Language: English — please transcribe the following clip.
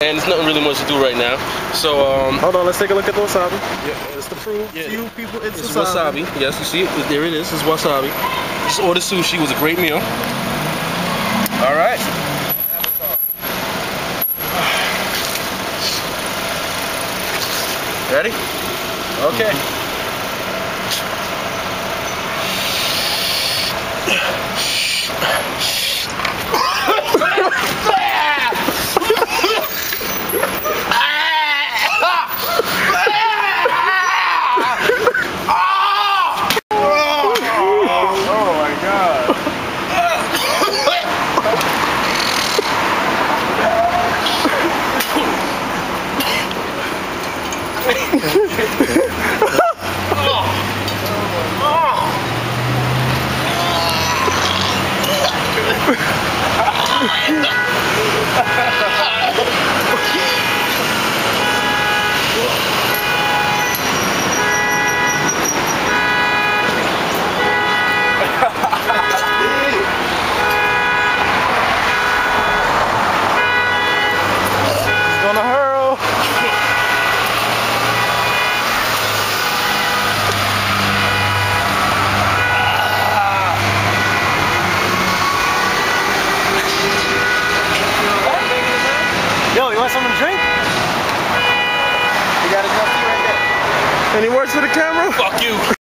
And there's nothing really much to do right now. So hold on, let's take a look at the wasabi. Yeah, it's to prove to you people it's wasabi. Yes, you see it. There it is. It's wasabi. Just ordered sushi. It was a great meal. All right. Ready? Okay. Gonna hurl. Yo, you want something to drink? You got enough tea right there. Any words for the camera? Fuck you.